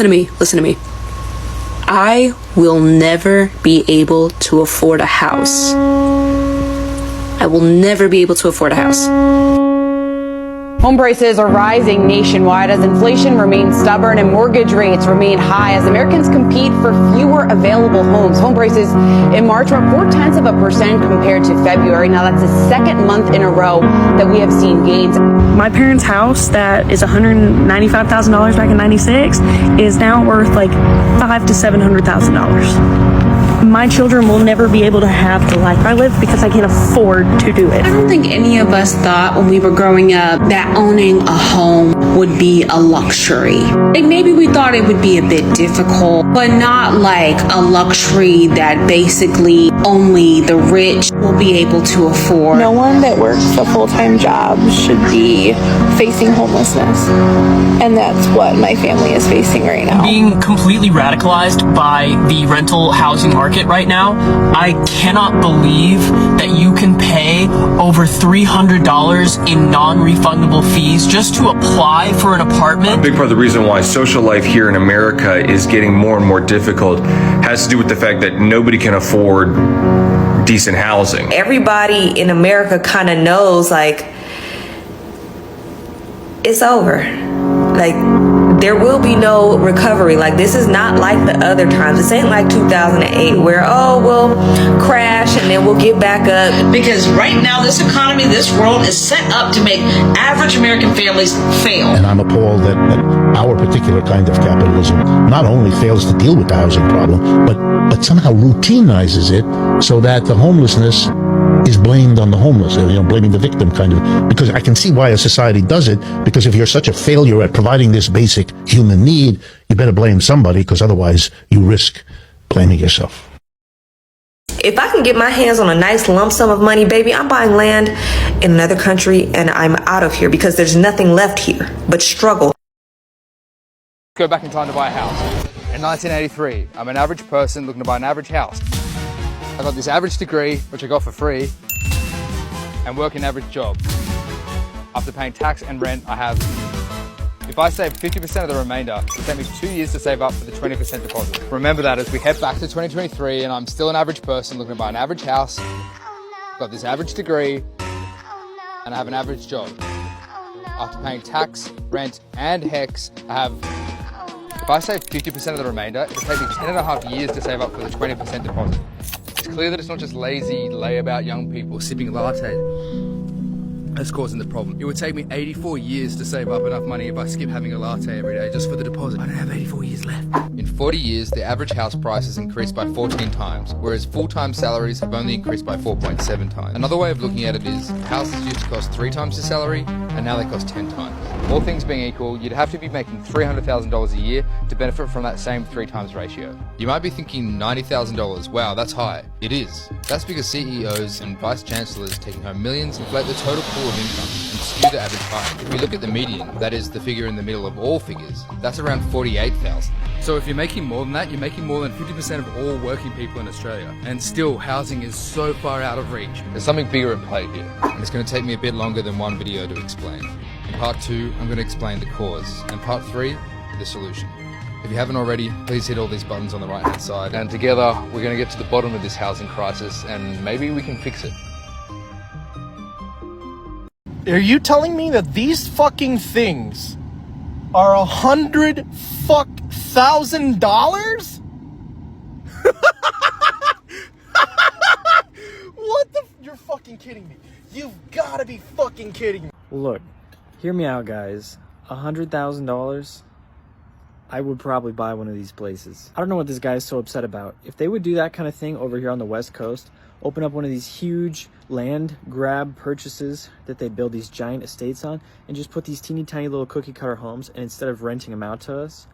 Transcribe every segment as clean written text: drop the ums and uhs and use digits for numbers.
Listen to me. I will never be able to afford a house. I will never be able to afford a house. Home prices are rising nationwide as inflation remains stubborn and mortgage rates remain high as Americans compete for fewer available homes. Home prices in March were up 0.4% compared to February. Now that's the second month in a row that we have seen gains. My parents' house that is $195,000 back in '96 is now worth like $500,000 to $700,000. My children will never be able to have the life I live because I can't afford to do it. I don't think any of us thought when we were growing up that owning a home would be a luxury. Like maybe we thought it would be a bit difficult, but not like a luxury that basically only the rich will be able to afford. No one that works a full-time job should be facing homelessness. And that's what my family is facing right now. Being completely radicalized by the rental housing market right now, I cannot believe that you can pay over $300 in non-refundable fees just to apply for an apartment. A big part of the reason why social life here in America is getting more and more difficult has to do with the fact that nobody can afford decent housing. Everybody in America kind of knows, like, it's over. Like, there will be no recovery. Like, this is not like the other times. This ain't like 2008 where, oh, we'll crash and then we'll get back up. Because right now, this economy, this world is set up to make average American families fail. And I'm appalled that our particular kind of capitalism not only fails to deal with the housing problem, but somehow routinizes it so that the homelessness is blamed on the homeless, blaming the victim kind of, because I can see why a society does it, because if you're such a failure at providing this basic human need, you better blame somebody, because otherwise you risk blaming yourself. If I can get my hands on a nice lump sum of money, baby, I'm buying land in another country and I'm out of here because there's nothing left here but struggle. Go back in time to buy a house. In 1983, I'm an average person looking to buy an average house. I got this average degree, which I got for free, and work an average job. After paying tax and rent, if I save 50% of the remainder, it'll take me 2 years to save up for the 20% deposit. Remember that as we head back to 2023, and I'm still an average person looking to buy an average house, got this average degree, and I have an average job. After paying tax, rent, and HECS, if I save 50% of the remainder, it'll take me 10.5 years to save up for the 20% deposit. It's clear that it's not just lazy, layabout young people sipping latte that's causing the problem. It would take me 84 years to save up enough money if I skip having a latte every day just for the deposit. I don't have 84 years left. In 40 years, the average house price has increased by 14 times, whereas full-time salaries have only increased by 4.7 times. Another way of looking at it is houses used to cost 3 times the salary, and now they cost 10 times. All things being equal, you'd have to be making $300,000 a year to benefit from that same 3 times ratio. You might be thinking $90,000, wow, that's high. It is. That's because CEOs and vice chancellors taking home millions inflate the total pool of income and skew the average higher. If we look at the median, that is the figure in the middle of all figures, that's around 48,000. So if you're making more than that, you're making more than 50% of all working people in Australia. And still, housing is so far out of reach. There's something bigger at play here, and it's going to take me a bit longer than one video to explain. In part 2, I'm going to explain the cause, and part 3, the solution. If you haven't already, please hit all these buttons on the right hand side, and together we're going to get to the bottom of this housing crisis, and maybe we can fix it. Are you telling me that these fucking things are $100,000? What the? You're fucking kidding me. You've got to be fucking kidding me. Look, hear me out, guys. $100,000, I would probably buy one of these places. I don't know what this guy is so upset about. If they would do that kind of thing over here on the West Coast, open up one of these huge land grab purchases that they build these giant estates on, and just put these teeny tiny little cookie cutter homes, and instead of renting them out to us,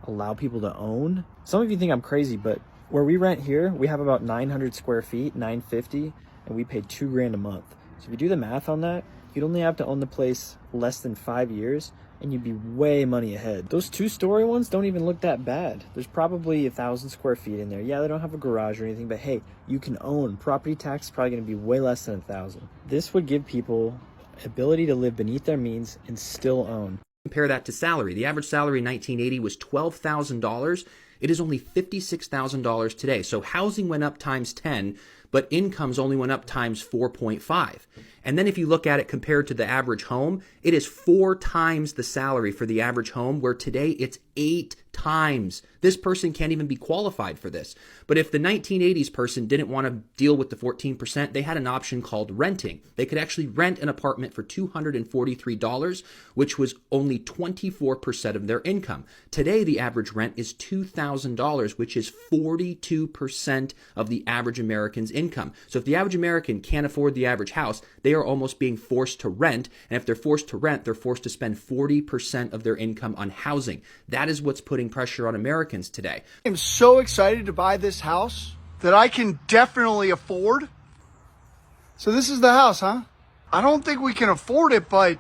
allow people to own. Some of you think I'm crazy, but where we rent here, we have about 900 square feet, 950, and we pay $2,000 a month. So if you do the math on that, you'd only have to own the place less than 5 years, and you'd be way money ahead. Those 2-story ones don't even look that bad. There's probably 1,000 square feet in there. Yeah, they don't have a garage or anything, but hey, you can own. Property tax is probably gonna be way less than 1,000. This would give people ability to live beneath their means and still own. Compare that to salary. The average salary in 1980 was $12,000. It is only $56,000 today. So housing went up times 10, but incomes only went up times 4.5. And then if you look at it compared to the average home, it is 4 times the salary for the average home, where today it's 8 times. This person can't even be qualified for this. But if the 1980s person didn't want to deal with the 14%, they had an option called renting. They could actually rent an apartment for $243, which was only 24% of their income. Today, the average rent is $2,000, which is 42% of the average American's income. So if the average American can't afford the average house, they are almost being forced to rent. And if they're forced to rent, they're forced to spend 40% of their income on housing. That is what's putting pressure on Americans today. I'm so excited to buy this house that I can definitely afford. So this is the house, huh? I don't think we can afford it, but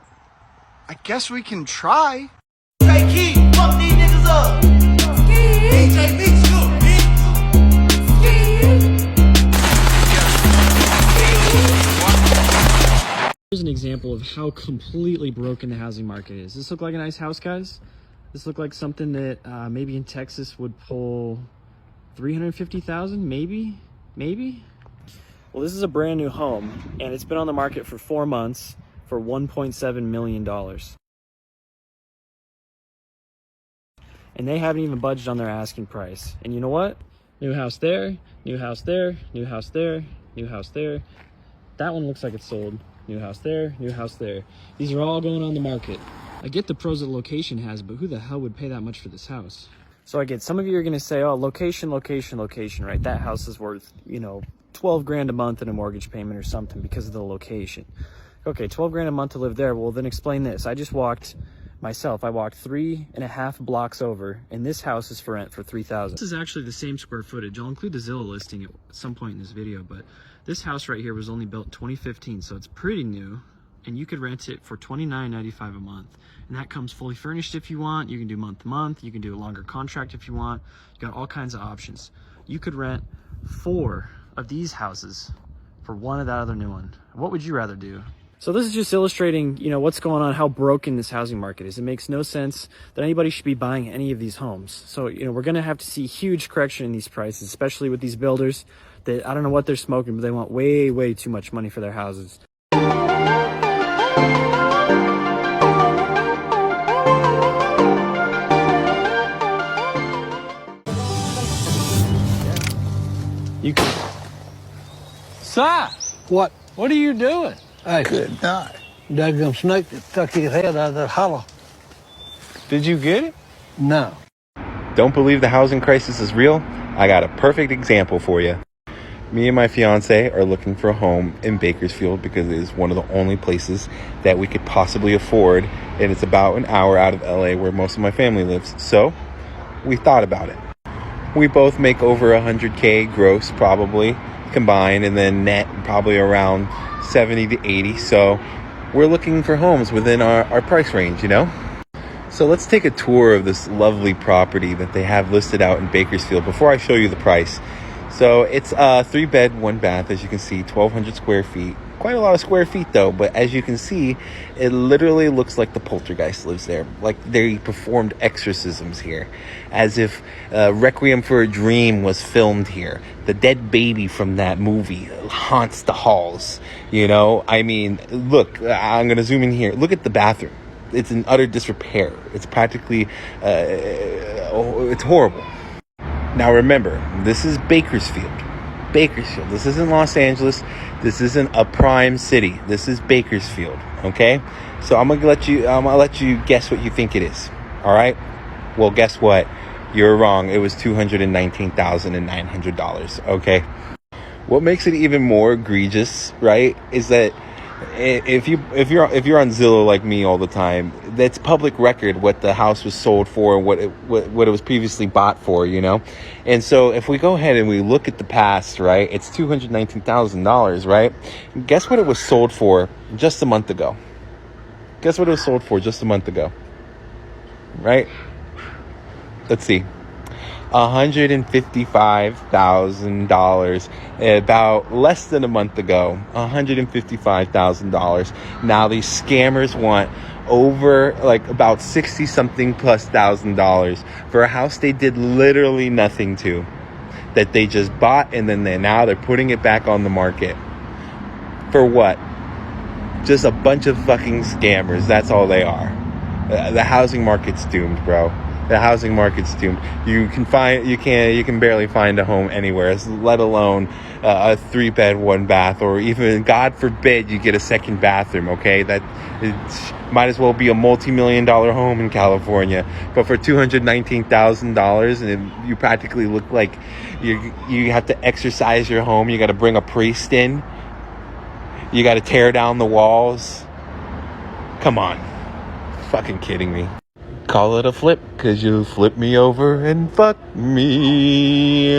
I guess we can try. Hey, Keith, fuck these niggas up. DJ Mix you, Here's an example of how completely broken the housing market is. Does this look like a nice house, guys? This look like something that maybe in Texas would pull 350,000, maybe? Well, this is a brand new home, and it's been on the market for 4 months for $1.7 million. And they haven't even budged on their asking price. And you know what? New house there, new house there, new house there, new house there. That one looks like it's sold. New house there, new house there. These are all going on the market. I get the pros that location has, but who the hell would pay that much for this house? So I get some of you are going to say, oh, location, right? That house is worth, 12 grand a month in a mortgage payment or something because of the location. Okay, 12 grand a month to live there. Well, then explain this. I walked 3.5 blocks over, and this house is for rent for $3,000. This is actually the same square footage. I'll include the Zillow listing at some point in this video, but this house right here was only built in 2015, so it's pretty new, and you could rent it for $29.95 a month. And that comes fully furnished if you want. You can do month to month. You can do a longer contract if you want. You got all kinds of options. You could rent 4 of these houses for 1 of that other new one. What would you rather do? So this is just illustrating, what's going on, how broken this housing market is. It makes no sense that anybody should be buying any of these homes. So, we're going to have to see huge correction in these prices, especially with these builders that, I don't know what they're smoking, but they want way, way too much money for their houses. You can... Si! What? What are you doing? I could not. Daggum snake that stuck his head out of that hollow. Did you get it? No. Don't believe the housing crisis is real? I got a perfect example for you. Me and my fiance are looking for a home in Bakersfield because it is one of the only places that we could possibly afford, and it's about an hour out of LA where most of my family lives. So we thought about it. We both make over 100K gross probably combined, and then net probably around 70 to 80. So we're looking for homes within our price range, So let's take a tour of this lovely property that they have listed out in Bakersfield before I show you the price. So it's a 3-bed, 1-bath, as you can see, 1,200 square feet. Quite a lot of square feet though, but as you can see, it literally looks like the poltergeist lives there. Like they performed exorcisms here, as if Requiem for a Dream was filmed here. The dead baby from that movie haunts the halls, I mean, look, I'm going to zoom in here. Look at the bathroom. It's in utter disrepair. It's practically, it's horrible. Now remember, this is Bakersfield. This isn't Los Angeles. This isn't a prime city. This is Bakersfield, okay? So I'm gonna let you guess what you think it is. All right? Well, guess what? You're wrong. It was $219,900, okay? What makes it even more egregious, right, is that if you're on Zillow like me all the time, that's public record what the house was sold for and what it was previously bought for, And so if we go ahead and we look at the past, right, it's $219,000, right? Guess what it was sold for just a month ago? Right? Let's see. $155,000 about less than a month ago. $155,000. Now these scammers want over like about 60 something plus $1,000 for a house they did literally nothing to, that they just bought, and then now they're putting it back on the market. For what? Just a bunch of fucking scammers. That's all they are. The housing market's doomed, bro. The housing market's doomed. You can barely find a home anywhere, let alone a 3-bed, 1-bath, or even, God forbid, you get a second bathroom. Okay, that it might as well be a multi-million-dollar home in California. But for $219,000, and you practically look like you have to exercise your home. You got to bring a priest in. You got to tear down the walls. Come on, fucking kidding me. Call it a flip, cause you flip me over and fuck me.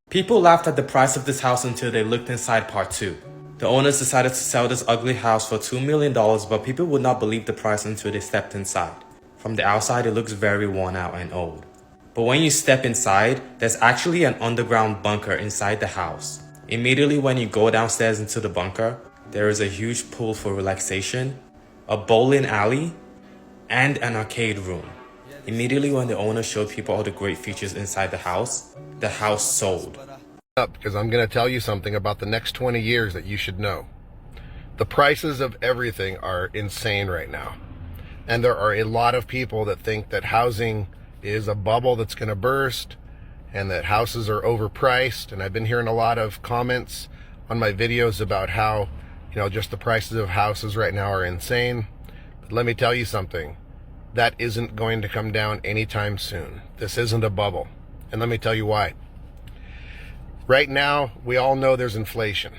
People laughed at the price of this house until they looked inside part 2. The owners decided to sell this ugly house for $2 million, but people would not believe the price until they stepped inside. From the outside, it looks very worn out and old. But when you step inside, there's actually an underground bunker inside the house. Immediately when you go downstairs into the bunker, there is a huge pool for relaxation, a bowling alley, and an arcade room. Immediately when the owner showed people all the great features inside the house sold. Because I'm going to tell you something about the next 20 years that you should know. The prices of everything are insane right now. And there are a lot of people that think that housing is a bubble that's going to burst and that houses are overpriced. And I've been hearing a lot of comments on my videos about how, just the prices of houses right now are insane. Let me tell you something. That isn't going to come down anytime soon. This isn't a bubble. And let me tell you why. Right now, we all know there's inflation.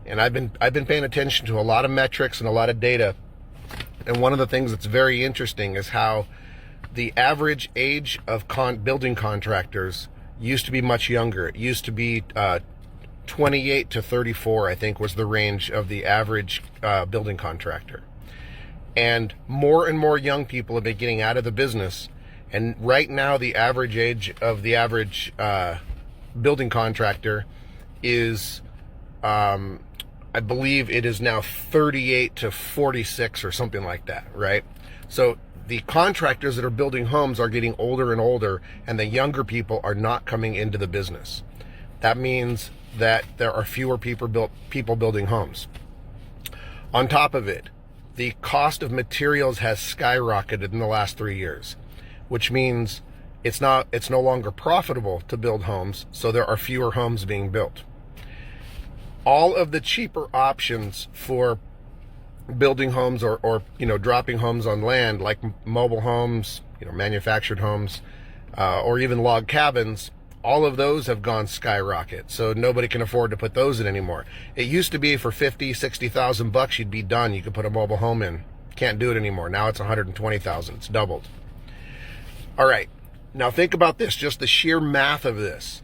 And I've been paying attention to a lot of metrics and a lot of data. And one of the things that's very interesting is how the average age of building contractors used to be much younger. It used to be 28 to 34, I think, was the range of the average building contractor. And more young people have been getting out of the business. And right now, the average age of the average building contractor is, I believe it is now 38 to 46 or something like that, right? So the contractors that are building homes are getting older and older, and the younger people are not coming into the business. That means that there are fewer people building homes. On top of it, the cost of materials has skyrocketed in the last 3 years, which means it's no longer profitable to build homes, so there are fewer homes being built. All of the cheaper options for building homes or dropping homes on land, like mobile homes, manufactured homes, or even log cabins, all of those have gone skyrocket. So nobody can afford to put those in anymore. It used to be for $50,000-$60,000 you'd be done. You could put a mobile home in. Can't do it anymore. Now it's $120,000. It's doubled. All right. Now think about this, just the sheer math of this.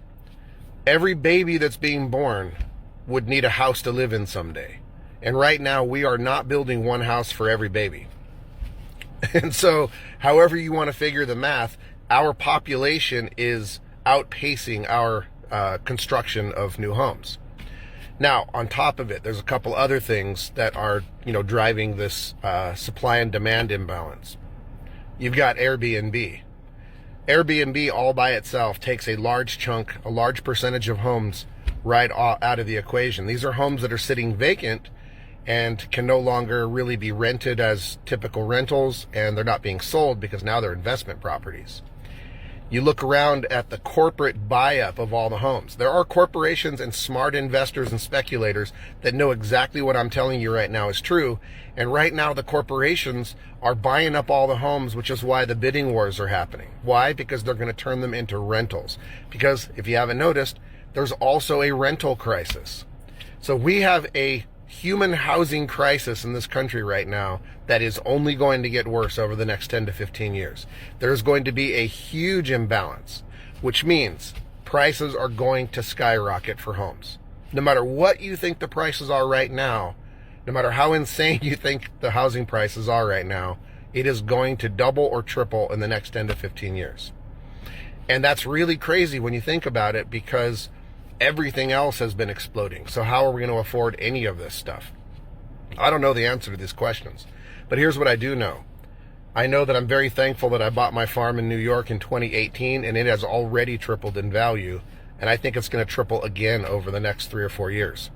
Every baby that's being born would need a house to live in someday. And right now we are not building one house for every baby. And so however you want to figure the math, our population is outpacing our construction of new homes. Now, on top of it, there's a couple other things that are, driving this supply and demand imbalance. You've got Airbnb. Airbnb all by itself takes a large percentage of homes right out of the equation. These are homes that are sitting vacant and can no longer really be rented as typical rentals, and they're not being sold because now they're investment properties. You look around at the corporate buy-up of all the homes. There are corporations and smart investors and speculators that know exactly what I'm telling you right now is true. And right now the corporations are buying up all the homes, which is why the bidding wars are happening. Why? Because they're going to turn them into rentals. Because if you haven't noticed, there's also a rental crisis. So we have a human housing crisis in this country right now that is only going to get worse over the next 10 to 15 years. There's going to be a huge imbalance, which means prices are going to skyrocket for homes. No matter what you think the prices are right now, no matter how insane you think the housing prices are right now, it is going to double or triple in the next 10 to 15 years. And that's really crazy when you think about it, because everything else has been exploding. So how are we going to afford any of this stuff? I don't know the answer to these questions. But here's what I do know. I know that I'm very thankful that I bought my farm in New York in 2018, and it has already tripled in value, and I think it's going to triple again over the next 3 or 4 years.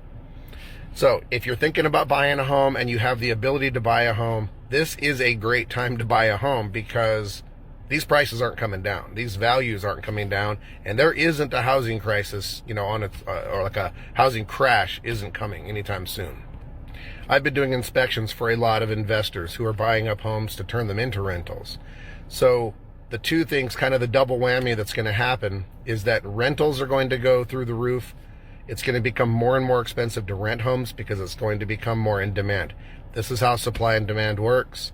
So if you're thinking about buying a home and you have the ability to buy a home, this is a great time to buy a home because these prices aren't coming down. These values aren't coming down, and there isn't a housing crisis, on it, or like a housing crash isn't coming anytime soon. I've been doing inspections for a lot of investors who are buying up homes to turn them into rentals. So the two things, kind of the double whammy that's going to happen, is that rentals are going to go through the roof. It's going to become more and more expensive to rent homes because it's going to become more in demand. This is how supply and demand works.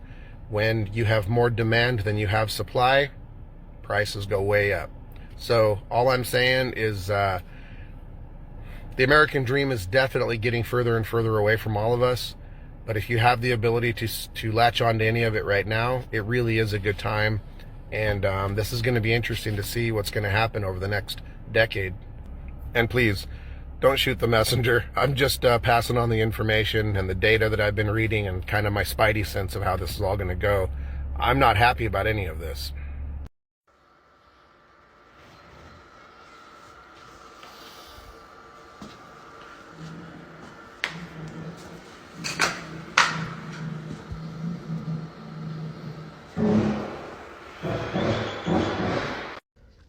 When you have more demand than you have supply, prices go way up. So all I'm saying is the American dream is definitely getting further and further away from all of us. But if you have the ability to latch on to any of it right now, it really is a good time. And this is going to be interesting to see what's going to happen over the next decade. And please, don't shoot the messenger. I'm just passing on the information and the data that I've been reading and kind of my spidey sense of how this is all going to go. I'm not happy about any of this.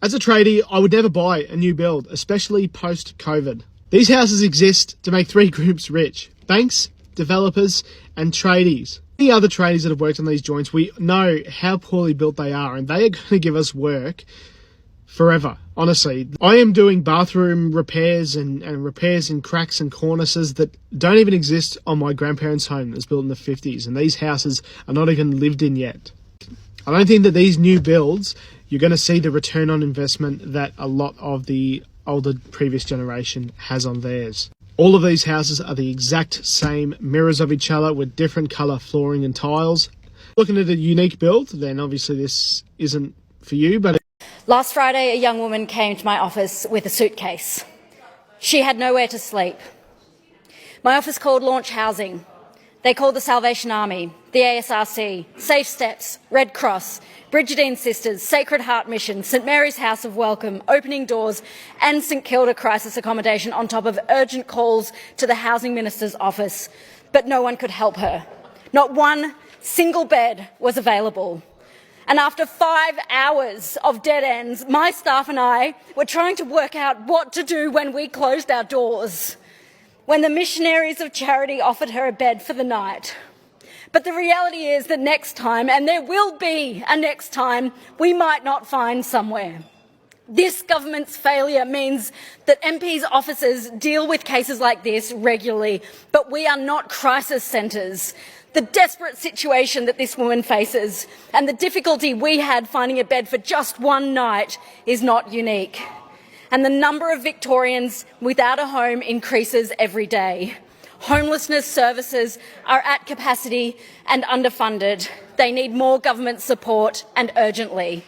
As a tradie, I would never buy a new build, especially post-COVID. These houses exist to make three groups rich: banks, developers, and tradies. Any other tradies that have worked on these joints, we know how poorly built they are, and they are going to give us work forever. Honestly, I am doing bathroom repairs and repairs in cracks and cornices that don't even exist on my grandparents' home that was built in the 50s, and these houses are not even lived in yet. I don't think that these new builds, you're going to see the return on investment that a lot of the older previous generation has on theirs. All of these houses are the exact same mirrors of each other with different colour flooring and tiles. Looking at a unique build, then obviously this isn't for you, but... Last Friday, a young woman came to my office with a suitcase. She had nowhere to sleep. My office called Launch Housing. They called the Salvation Army, the ASRC, Safe Steps, Red Cross, Brigidine Sisters, Sacred Heart Mission, St Mary's House of Welcome, Opening Doors and St Kilda Crisis Accommodation, on top of urgent calls to the Housing Minister's office. But no one could help her. Not one single bed was available. And after 5 hours of dead ends, my staff and I were trying to work out what to do when we closed our doors, when the missionaries of charity offered her a bed for the night. But the reality is that next time, and there will be a next time, we might not find somewhere. This government's failure means that MPs' offices deal with cases like this regularly, but we are not crisis centres. The desperate situation that this woman faces and the difficulty we had finding a bed for just one night is not unique. And the number of Victorians without a home increases every day. Homelessness services are at capacity and underfunded. They need more government support, and urgently.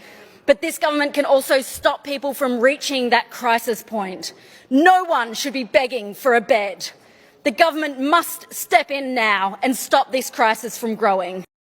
But this government can also stop people from reaching that crisis point. No one should be begging for a bed. The government must step in now and stop this crisis from growing.